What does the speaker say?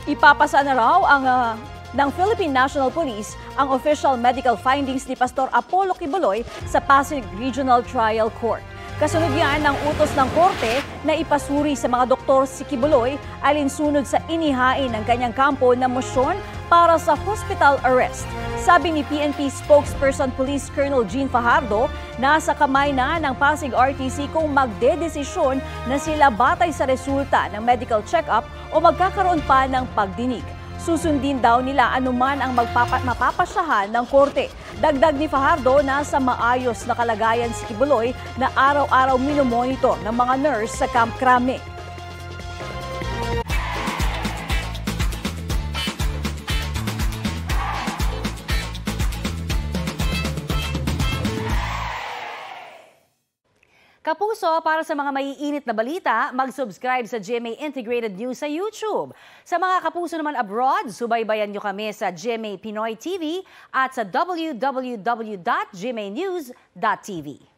Ipapasa na raw ng Philippine National Police ang official medical findings ni Pastor Apollo Quiboloy sa Pasig Regional Trial Court. Kasunod yan ng utos ng korte na ipasuri sa mga doktor si Quiboloy alinsunod sa inihain ng kanyang kampo na mosyon para sa hospital arrest. Sabi ni PNP spokesperson Police Colonel Jean Fajardo, nasa kamay na ng Pasig RTC kung magdedesisyon na sila batay sa resulta ng medical check-up o magkakaroon pa ng pagdinig. Susundin daw nila anuman ang mapapasyahan ng korte. Dagdag ni Fajardo, nasa maayos na kalagayan si Quiboloy na araw-araw minomonitor ng mga nurse sa Camp Crame. Kapuso, para sa mga maiinit na balita, mag-subscribe sa GMA Integrated News sa YouTube. Sa mga kapuso naman abroad, subaybayan nyo kami sa GMA Pinoy TV at sa www.gmanews.tv.